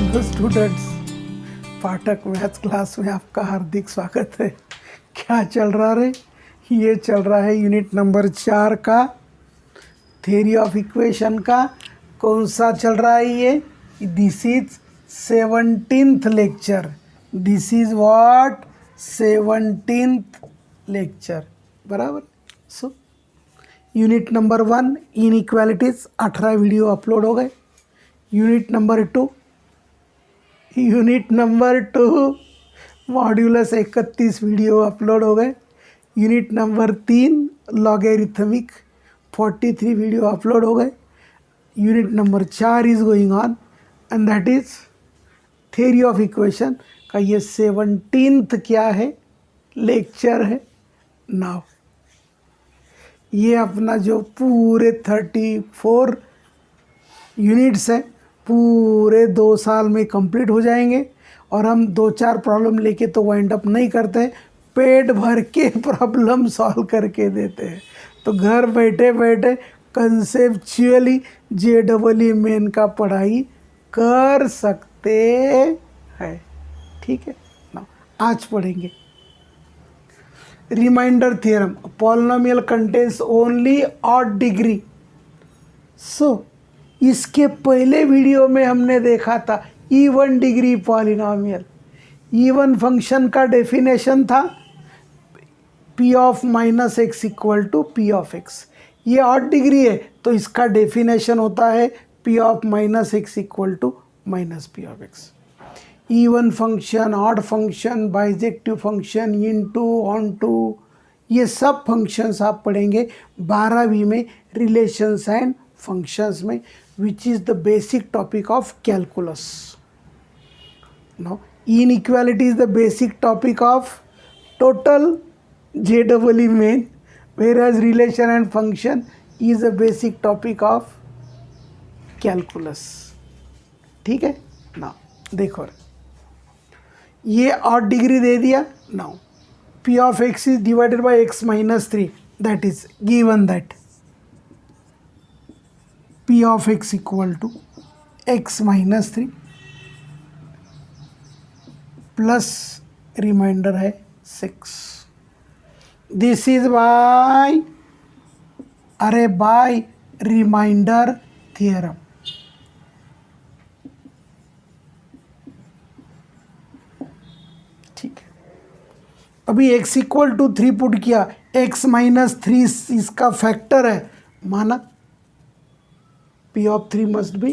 Hello students, पाठक maths class में आपका हार्दिक स्वागत है। क्या चल रहा है? ये चल रहा है यूनिट नंबर 4 का थ्योरी ऑफ इक्वेशन का। कौन सा चल रहा है ये? This is 17th lecture. This is what? 17th lecture, बराबर। So unit number 1 inequalities 18 video upload हो गए। Unit number 2 modulus 31 video upload हो गए। Unit number 3 logarithmic 43 video upload हो गए। Unit number 4 is going on and that is theory of equation का ये 17th क्या है? लेक्चर है। नाउ ये अपना जो पूरे 34 यूनिट्स हैं पूरे 2 साल में कंप्लीट हो जाएंगे। और हम 2-4 प्रॉब्लम लेके तो वाइंड अप नहीं करते, पेट भर के प्रॉब्लम सॉल्व करके देते हैं। तो घर बैठे बैठे कंसेप्चुअली JEE मेन का पढ़ाई कर सकते हैं। ठीक है ना? आज पढ़ेंगे reminder theorem. Polynomial contains only odd degree. So इसके पहले वीडियो में हमने देखा था even degree polynomial. Even function का डेफिनेशन था p of minus x equal to P of x. ये ऑड डिग्री है तो इसका डेफिनेशन होता है p of minus x equal to minus P of x. Even function, odd function, bijective function, into, onto, ये सब functions आप पढ़ेंगे 12वीं में रिलेशंस एंड फंक्शंस में, which is the basic topic of calculus. Now, inequality is the basic topic of total JEE main, whereas relation and function is a basic topic of calculus. ठीक है ना? देखो ये ऑड डिग्री दे दिया। Now p of x is divided by x minus 3, that is given that p of x equal to x minus 3 plus remainder है 6। This is by remainder theorem. ठीक है, अभी x इक्वल टू 3 पुट किया, x minus 3 इसका factor है माना। p of 3 must be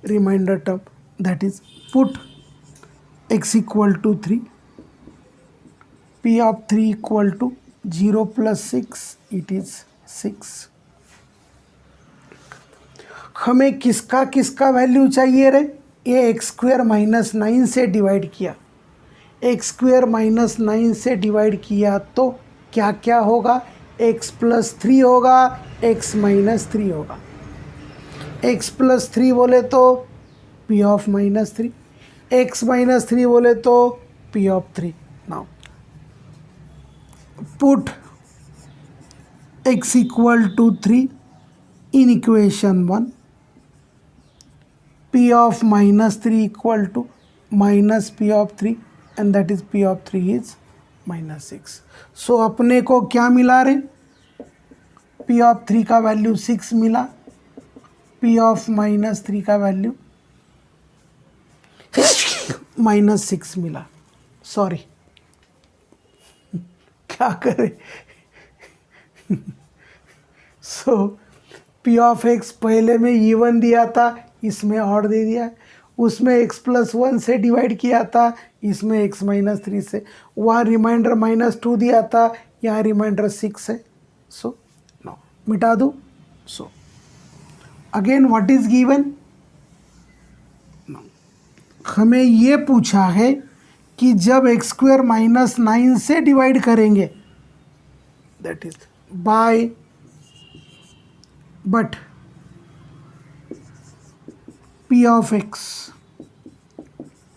remainder term, that is put x equal to 3, p of 3 equal to 0 plus 6, it is 6। हमें किसका किसका वैल्यू चाहिए रे? ये x स्क्वायर माइनस 9 से डिवाइड किया, x स्क्वायर माइनस 9 से डिवाइड किया तो क्या क्या होगा? x प्लस 3 होगा, x माइनस 3 होगा। x प्लस 3 बोले तो p of minus 3, x minus 3 बोले तो p of 3। Now put x equal to 3 in equation 1, p of minus 3 equal to minus p of 3 and that is p of 3 is minus 6। So अपने को क्या मिला रे? p of 3 का value 6 मिला, p of minus 3 का value minus 6 मिला। Sorry, क्या करें? सो p ऑफ x पहले में इवन दिया था, इसमें ऑड दे दिया। उसमें x प्लस 1 से डिवाइड किया था, इसमें x माइनस 3 से। वहाँ रिमाइंडर माइनस 2 दिया था, यहाँ रिमाइंडर 6 है। सो नो मिटा दूँ। So again what is given? हमें ये पूछा है कि जब एक्स स्क्वायर माइनस 9 से डिवाइड करेंगे, that is by, but p of x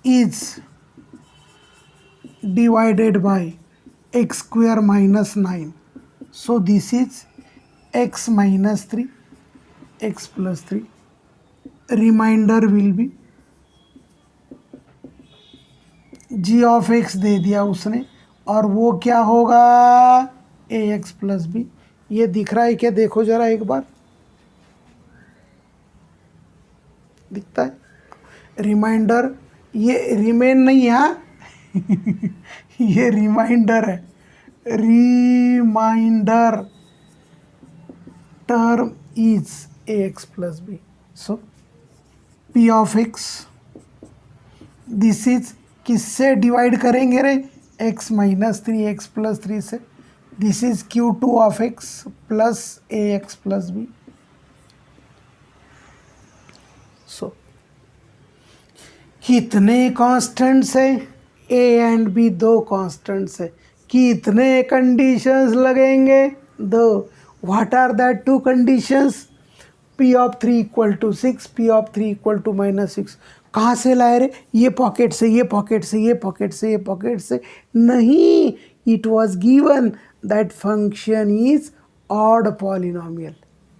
is divided by x square minus 9, so this is x minus 3, x plus 3, remainder will be G of x दे दिया उसने, और वो क्या होगा, ए एक्स प्लस बी। ये दिख रहा है क्या, देखो जरा एक बार, दिखता है? रिमाइंडर, ये रिमेन नहीं है हाँ? ये रिमाइंडर है, reminder term is a x plus b. So P of x, this is किससे डिवाइड करेंगे रे, x minus three x plus three से। This is Q two of x plus a x plus b. So कितने constants है, a and b दो constants है, कितने conditions लगेंगे, दो। What are that two conditions, P of three equal to six, P of three equal to minus six. कहाँ से लाए रे, ये पॉकेट से, ये पॉकेट से, ये पॉकेट से, ये पॉकेट से नहीं, it was given that function is odd polynomial,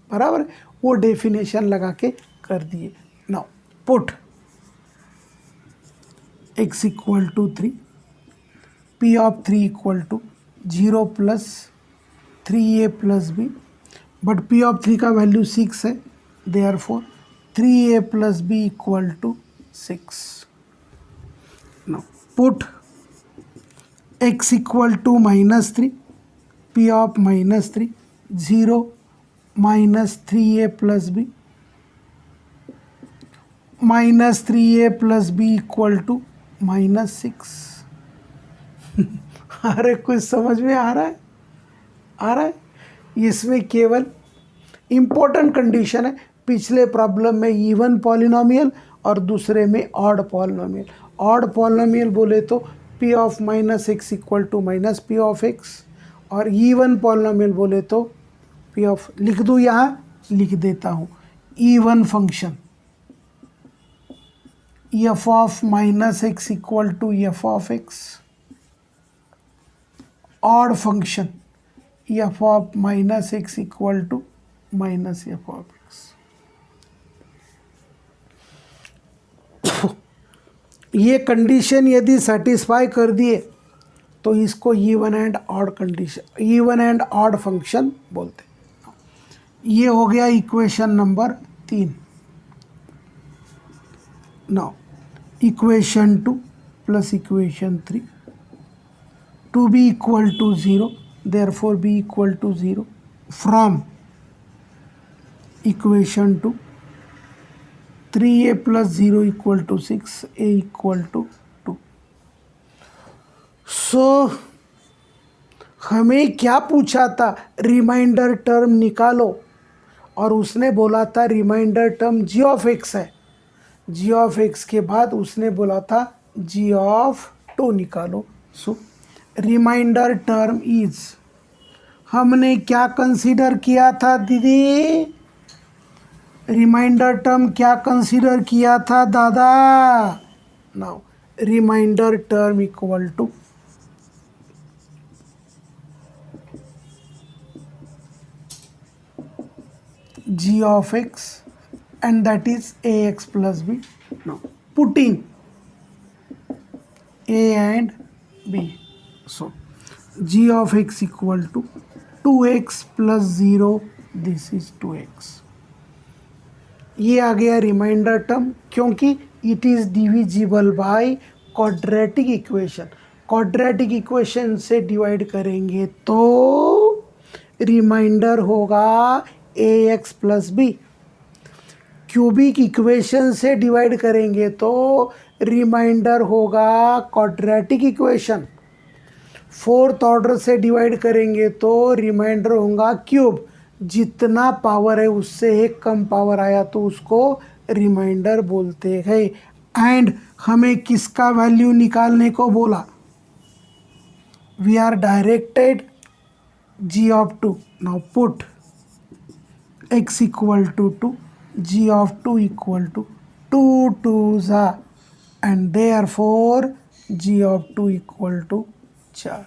बराबर, वो डेफिनेशन लगा के कर दिए। Now put x equal to three, p of three equal to zero plus three a plus b, but p of three का value six है, therefore three a plus b equal to six. Now put x equal to minus three, p of minus three, zero minus three a plus b, minus three a plus b equal to minus six. अरे कुछ समझ में आ रहा है, आ रहा है? इसमें केवल इम्पोर्टेंट कंडीशन है, पिछले प्रॉब्लम में इवन पॉलिनोमियल और दूसरे में ऑड पॉलिनोमियल। ऑड पॉलिनोमियल बोले तो p of minus x equal to minus P of x, और इवन पॉलिनोमियल बोले तो पी ऑफ, लिख दूँ यहाँ, लिख देता हूँ, even function f of minus x equal to f of x, odd function f of minus x equal to minus f of x. ये कंडीशन यदि सेटिस्फाई कर दिए तो इसको even and odd condition, even and odd function बोलते हैं। ये हो गया equation number 3। Now equation 2 plus equation 3, two b equal to 0, therefore b equal to 0, from equation 2 3a plus 0 equal to 6, a equal to 2। So हमें क्या पूछा था, remainder term निकालो, और उसने बोला था remainder term g of x है, जी ऑफ एक्स के बाद उसने बोला था जी ऑफ 2 निकालो। सो रिमाइंडर टर्म इज, हमने क्या कंसीडर किया था दीदी, रिमाइंडर टर्म क्या कंसीडर किया था दादा, now reminder term equal to g of x and that is ax plus b. Now putting a and b, so g of x equal to 2x plus 0, this is 2x. ये आ गया reminder term, क्योंकि it is divisible by quadratic equation. Quadratic equation से divide करेंगे तो reminder होगा a x plus b, cubic equation से divide करेंगे तो रिमाइंडर होगा क्वाड्रेटिक इक्वेशन, फोर्थ ऑर्डर से डिवाइड करेंगे तो रिमाइंडर होगा क्यूब, जितना पावर है उससे एक कम पावर आया तो उसको रिमाइंडर बोलते हैं। एंड हमें किसका वैल्यू निकालने को बोला, we are directed g of 2। Now put x equal to 2, g of 2 equal to 2 2 and therefore g of 2 equal to 4।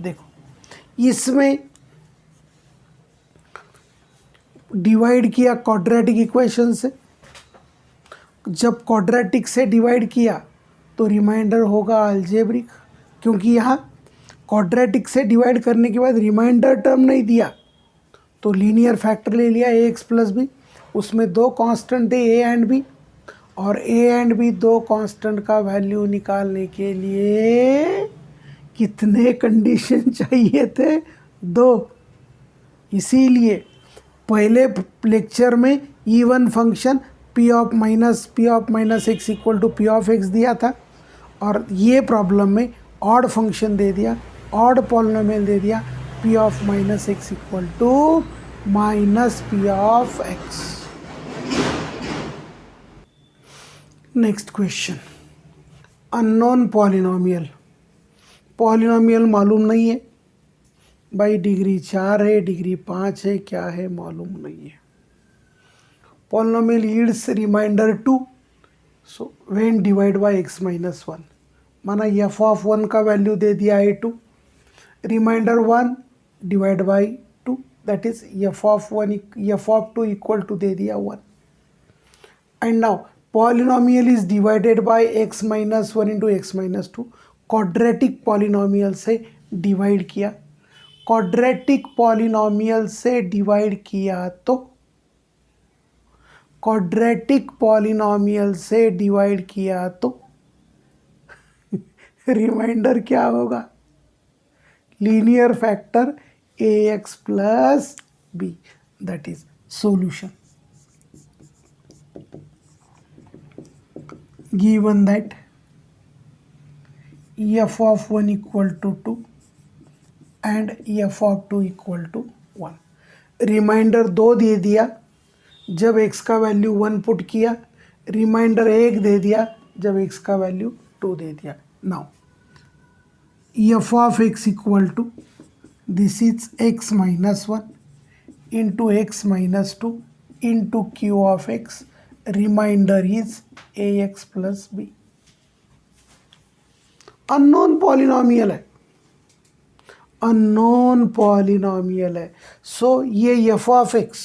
देखो इसमें डिवाइड किया क्वाड्रेटिक इक्वेशन से, जब क्वाड्रेटिक से डिवाइड किया तो रिमाइंडर होगा अलजेब्रिक, क्योंकि यहाँ क्वाड्रेटिक से डिवाइड करने के बाद रिमाइंडर टर्म नहीं दिया, तो लीनियर फैक्टर ले लिया ए एक्स प्लस बी, उसमें दो कांस्टेंट थे ए एंड बी, और ए एंड बी दो कांस्टेंट का वैल्यू निकालने के लिए कितने कंडीशन चाहिए थे? दो। इसीलिए पहले लेक्चर में even function p of minus x equal to P of x दिया था, और ये प्रॉब्लम में ऑड फंक्शन दे दिया, ऑड पॉलिनोमियल दे दिया, p of minus x equal to minus P of x. Next question, unknown polynomial. Polynomial मालूम नहीं है भाई, डिग्री 4 है, डिग्री 5 है, क्या है मालूम नहीं है। Polynomial yields remainder 2, so when divide by x minus 1, माना एफ ऑफ 1 का वैल्यू दे दिया है 2, reminder 1 divide by 2, that is F of 2 equal to दे दिया 1। And now polynomial is divided by x minus 1 into x minus 2, quadratic polynomial से divide किया, quadratic polynomial से divide किया तो क्वाड्रेटिक पॉलिनोमियल से डिवाइड किया तो रिमाइंडर क्या होगा? Linear factor a x plus b, that is solution. Given that f of 1 equal to 2 and f of 2 equal to 1, remainder 2 दे दिया जब x का वैल्यू 1 पुट किया, रिमाइंडर 1 दे दिया जब x का वैल्यू 2 दे दिया। Now f of x equal to this is x minus 1 into x minus 2 into q of x, remainder is ax plus b. Unknown polynomial है, अननोन पॉलिनोमियल है। So ये एफ ऑफ एक्स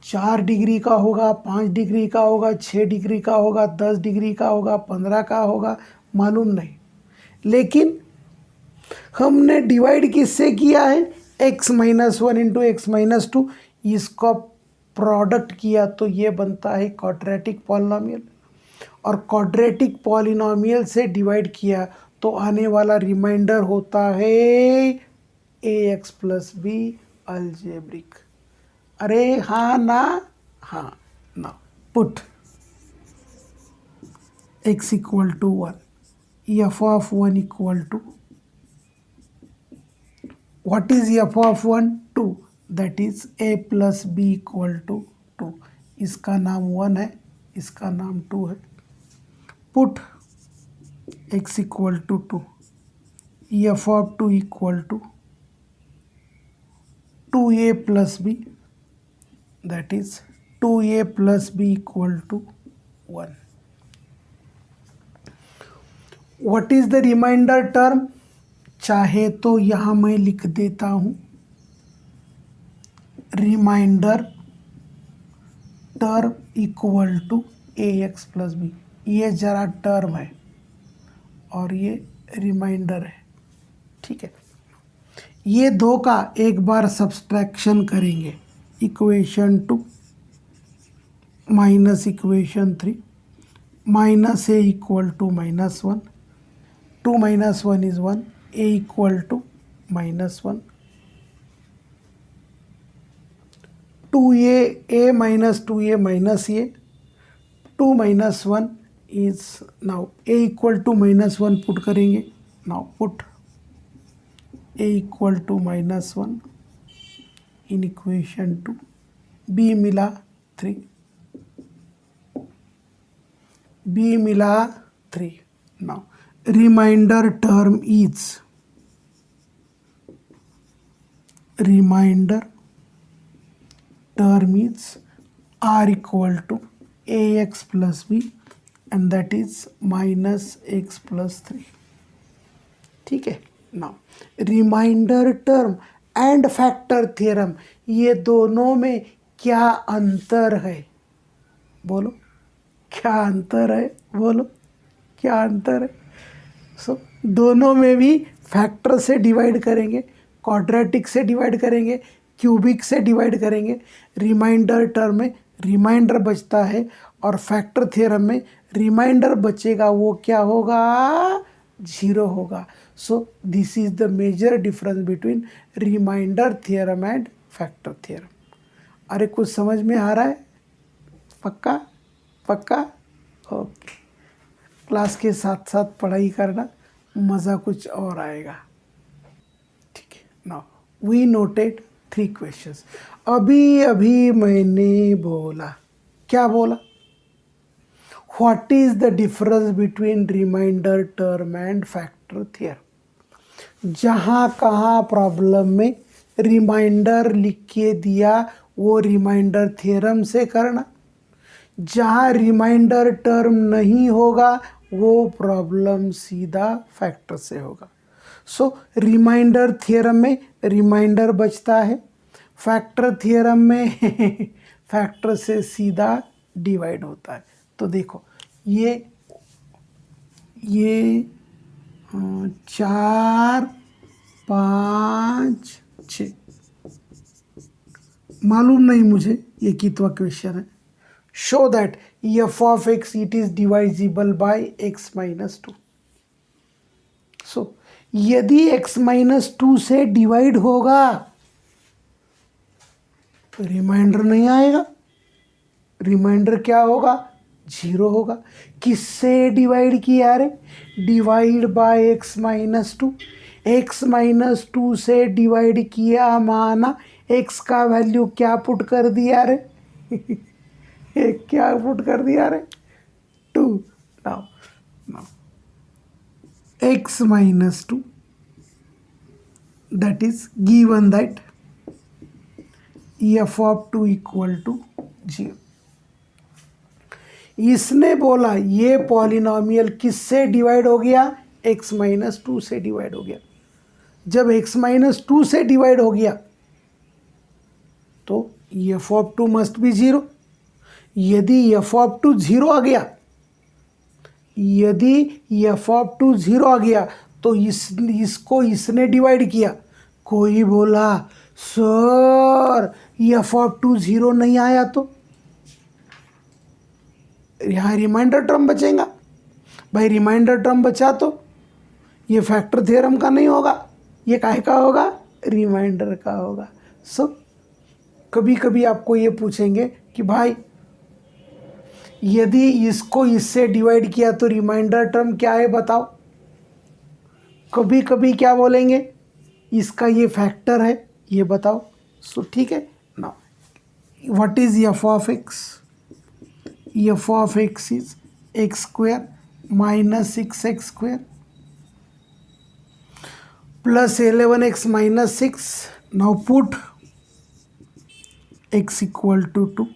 4 डिग्री का होगा, 5 degree का होगा, 6 degree का होगा, 10 degree का होगा, 15 का होगा, मालूम नहीं, लेकिन हमने डिवाइड किससे किया है? x minus 1 into x minus 2, इसका प्रोडक्ट किया तो ये बनता है क्वाड्रेटिक पॉलिनोमियल, और क्वाड्रेटिक पॉलिनोमियल से डिवाइड किया तो आने वाला रिमाइंडर होता है a x plus b algebraic. अरे हाँ ना? हाँ ना। Put x equal to 1, f of 1 equal to, what is F of 1? 2, that is a plus b equal to 2। इसका नाम 1 है, इसका नाम 2 है। Put x equal to 2, f of 2 equal to 2a plus b, that is 2a plus b equal to 1। What is the remainder term? चाहे तो यहाँ मैं लिख देता हूँ remainder term equal to a x plus b, ये जरा term है और ये रिमाइंडर है, ठीक है। ये दो का एक बार सब्सट्रैक्शन करेंगे, equation 2 minus equation 3, minus a equal to minus 1, 2 minus 1 is 1, a equal to minus 1, 2a minus 2a minus a, 2 minus 1 is, now a equal to minus 1 पुट करेंगे, now put a equal to minus 1 in equation 2, b मिला 3, b मिला 3। Now reminder term is, reminder term is r equal to ax plus b and that is minus x plus 3, ठीक है। Now reminder term and factor theorem, ये दोनों में क्या अंतर है? बोलो क्या अंतर है? बोलो। क्या अंतर है? सो दोनों में भी फैक्टर से डिवाइड करेंगे, क्वाड्रेटिक से डिवाइड करेंगे, क्यूबिक से डिवाइड करेंगे। रिमाइंडर टर्म में रिमाइंडर बचता है और फैक्टर थ्योरम में रिमाइंडर बचेगा, वो क्या होगा? 0 होगा। So this is the major difference between remainder theorem and factor theorem. अरे कुछ समझ में आ रहा है? पक्का पक्का? ओके। क्लास के साथ साथ पढ़ाई करना, मज़ा कुछ और आएगा। ठीक है। Now we noted 3 questions. अभी अभी मैंने बोला, क्या बोला? What is the difference between remainder term and factor theorem? जहाँ कहाँ प्रॉब्लम में रिमाइंडर लिख के दिया वो रिमाइंडर थ्योरम से करना, जहाँ रिमाइंडर टर्म नहीं होगा वो प्रॉब्लम सीधा फैक्टर से होगा। सो रिमाइंडर थ्योरम में रिमाइंडर बचता है, फैक्टर थ्योरम में फैक्टर से सीधा डिवाइड होता है। तो देखो ये 4 5 6 मालूम नहीं मुझे ये कितवा क्वेश्चन है। Show that F of x it is divisible by x minus 2। So यदि x माइनस 2 से डिवाइड होगा तो रिमाइंडर नहीं आएगा, रिमाइंडर क्या होगा? 0 होगा। किससे डिवाइड किया रे? Divide by x minus 2। x minus 2 से डिवाइड किया, माना x का वैल्यू क्या पुट कर दिया रे? क्या पुट कर दिया रे? 2। Now x minus 2, that is given that f of 2 equal to 0। इसने बोला ये पॉलिनॉमियल किससे डिवाइड हो गया? x माइनस 2 से डिवाइड हो गया। जब x माइनस 2 से डिवाइड हो गया तो f of 2 मस्ट बी 0। यदि f of 2 0 आ गया, यदि f of 2 0 आ गया तो इसको इसने डिवाइड किया। कोई बोला सर f of 2 0 नहीं आया तो यहाँ रिमाइंडर टर्म बचेगा। भाई रिमाइंडर टर्म बचा तो ये फैक्टर थ्योरम का नहीं होगा, ये काहे का होगा? रिमाइंडर का होगा। सो कभी कभी आपको ये पूछेंगे कि भाई यदि इसको इससे डिवाइड किया तो रिमाइंडर टर्म क्या है बताओ। कभी कभी क्या बोलेंगे? इसका ये फैक्टर है, ये बताओ। सो ठीक है। Now what is f of x? f of x is x square minus 6x square plus 11x minus 6। नाउ put x equal to 2।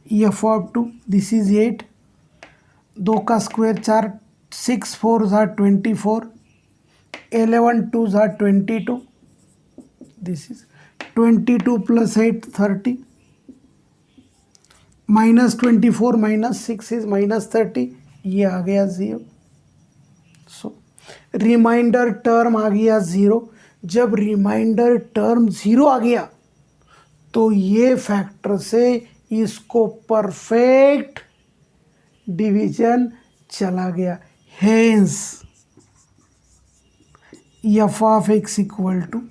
f of 2 this is 8, 2 का स्क्वायर 4, 6 4 ज़ा 24, 11 2 ज़ा 22, this is 22 plus 8 30, minus 24 minus 6 is minus 30, ये आ गया 0। सो reminder term आ गया 0। जब reminder term 0 आ गया तो ये फैक्टर से इसको परफेक्ट डिवीजन चला गया। Hence f of x equal to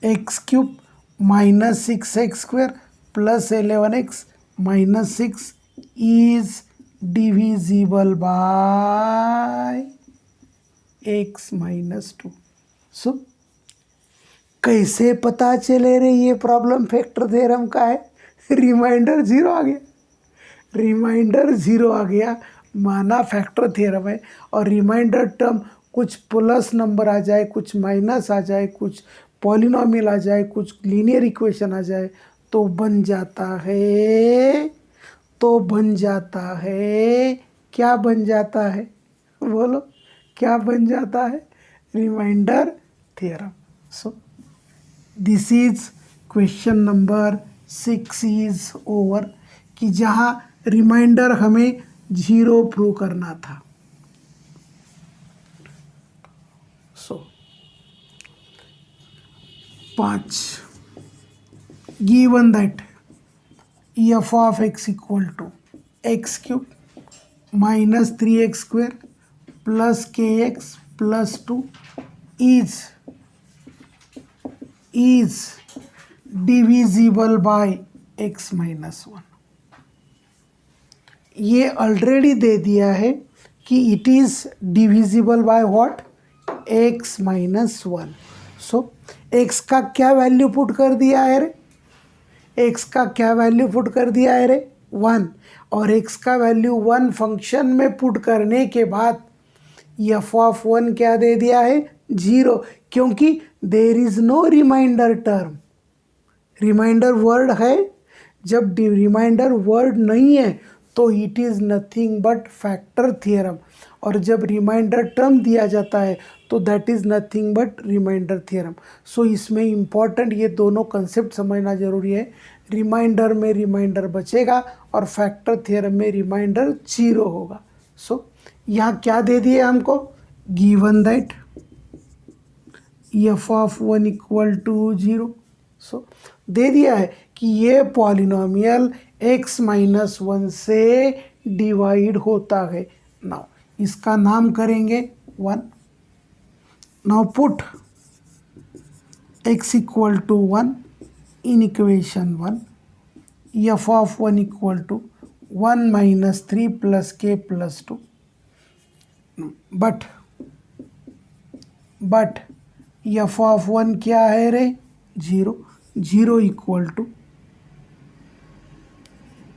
x cube minus 6x square plus 11x minus 6 is divisible by x minus 2। So कैसे पता चले रे ये प्रॉब्लम फैक्टर थ्योरम का है? रिमाइंडर 0 आ गया, रिमाइंडर 0 आ गया माना फैक्टर थ्योरम है। और रिमाइंडर टर्म कुछ प्लस नंबर आ जाए, कुछ माइनस आ जाए, कुछ पॉलिनॉमियल आ जाए, कुछ लीनियर इक्वेशन आ जाए तो बन जाता है, तो बन जाता है, क्या बन जाता है? बोलो क्या बन जाता है? Remainder theorem. So this is question number 6 is over, कि जहाँ रिमाइंडर हमें 0 प्रूव करना था। 5 given that f of x equal to x cube minus 3x square plus kx plus 2 is divisible by x minus 1. ये already दे दिया है कि it is divisible by what, x minus 1. So x का क्या value put कर दिया है रे, x का क्या वैल्यू पुट कर दिया है रे 1, और x का वैल्यू 1 फंक्शन में पुट करने के बाद f ऑफ 1 क्या दे दिया है 0, क्योंकि there is no reminder term. Reminder word है, जब रिमाइंडर वर्ड नहीं है तो it is nothing but factor theorem, और जब रिमाइंडर टर्म दिया जाता है तो that is nothing but reminder theorem. So इसमें इम्पॉर्टेंट ये दोनों कंसेप्ट समझना ज़रूरी है. रिमाइंडर में रिमाइंडर बचेगा और फैक्टर थियरम में रिमाइंडर 0 होगा. सो यहाँ क्या दे दिए हमको, given that f of 1 equal to 0. So दे दिया है कि ये पॉलिनोमियल x माइनस 1 से डिवाइड होता है. नाउ इसका नाम करेंगे 1. Now put x equal to 1 in equation 1, f of 1 equal to 1 minus 3 plus k plus 2. But f of 1 क्या है रे 0, 0 equal to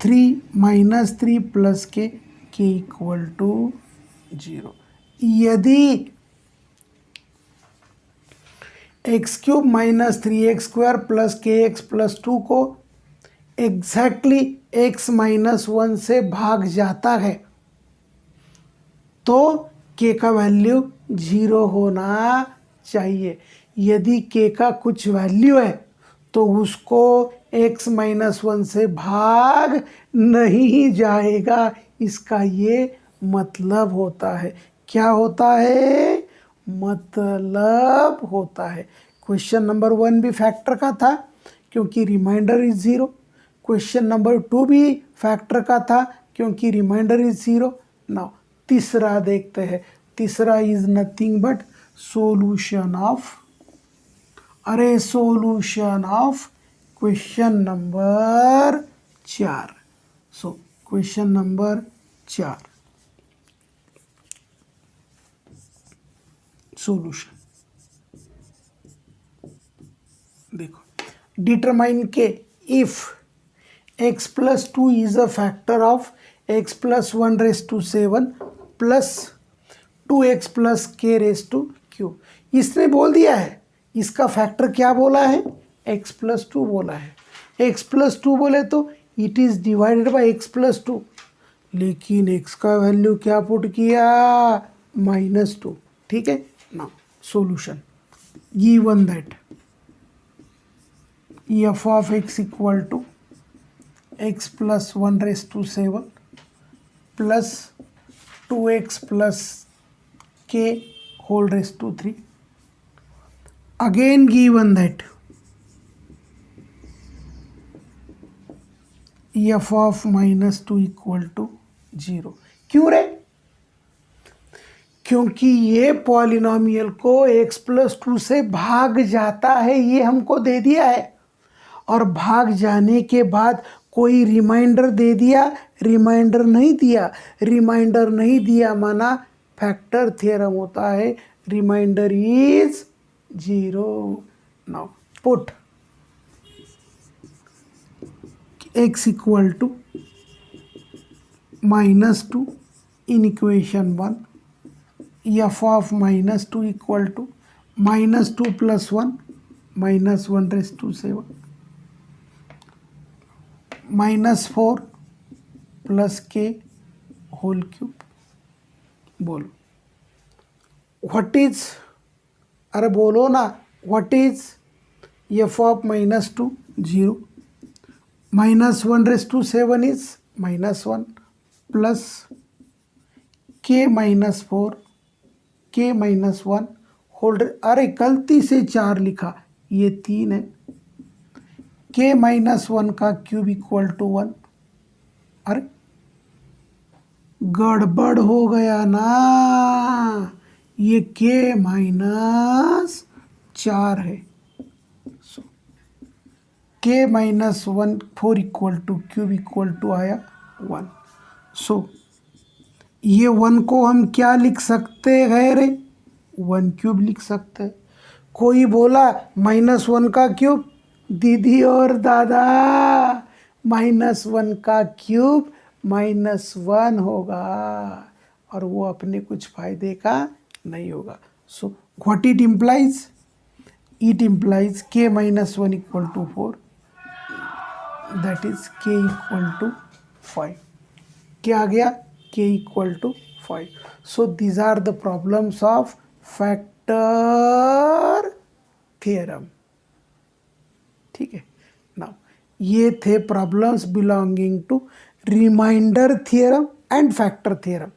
3 minus 3 plus k equal to 0. यदि x cube minus 3x square plus kx plus 2 को exactly x minus 1 से भाग जाता है तो k का वैल्यू 0 होना चाहिए. यदि k का कुछ वैल्यू है तो उसको x माइनस 1 से भाग नहीं जाएगा. इसका ये मतलब होता है. क्या होता है, मतलब होता है. क्वेश्चन नंबर 1 भी फैक्टर का था क्योंकि रिमाइंडर इज 0. क्वेश्चन नंबर 2 भी फैक्टर का था क्योंकि रिमाइंडर इज 0. नाउ तीसरा देखते हैं. तीसरा is nothing but solution of question number 4. So question number 4 solution देखो. Determine k if x plus 2 is a factor of x plus 1 raise to 7 plus 2x plus k raise to q. इसने बोल दिया है इसका factor क्या बोला है, x plus 2 बोला है. x प्लस 2 बोले तो it is divided by x plus 2, लेकिन x का वैल्यू क्या पुट किया -2. ठीक है. Now solution given that f of x equal to x plus 1 raise to 7 plus 2x plus k whole raise to 3. Again given that f of -2 equal to 0. क्यों रे, क्योंकि ये पॉलिनोमियल को x प्लस 2 से भाग जाता है, ये हमको दे दिया है. और भाग जाने के बाद कोई रिमाइंडर दे दिया, रिमाइंडर नहीं दिया. रिमाइंडर नहीं दिया माना फैक्टर थ्योरम होता है, reminder is 0. Now put x equal to -2 in equation 1, f of -2 equal to -2 plus 1 -1 raise to 7 -4 plus k whole cube. बोलो व्हाट इज, अरे बोलो ना, what is f of -2 0 -1 raise to 7 is -1 plus k -4 k -1 hold. अरे गलती से 4 लिखा, ये 3 है। k माइनस 1 का क्यूब इक्वल टू 1। अरे गड़बड़ हो गया ना, ये k माइनस 4 है। So k minus 1 4 equal to cube equal to आया 1। सो ये 1 को हम क्या लिख सकते हैं रे? 1 क्यूब लिख सकते हैं। कोई बोला -1 का क्यूब, दीदी और दादा -1 का क्यूब -1 होगा और वो अपने कुछ फायदे का नहीं होगा। So what it implies? It implies k minus 1 equal to 4, that is k equal to 5। क्या आ गया? k equal to 5। So these are the problems of factor theorem. ठीक है, नाउ ये थे problems belonging to remainder theorem and factor theorem.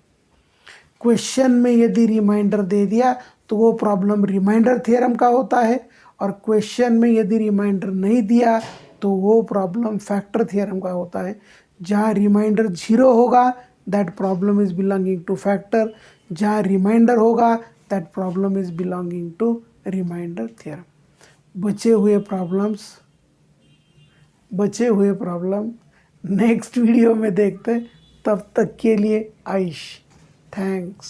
Question में यदि reminder दे दिया तो वो प्रॉब्लम रिमाइंडर थियरम का होता है, और क्वेश्चन में यदि रिमाइंडर नहीं दिया तो वो प्रॉब्लम फैक्टर थियरम का होता है। जहाँ रिमाइंडर 0 होगा that problem is belonging to factor, जहाँ रिमाइंडर होगा that problem is belonging to remainder theorem. बचे हुए प्रॉब्लम नेक्स्ट वीडियो में देखते हैं। तब तक के लिए आइश, थैंक्स।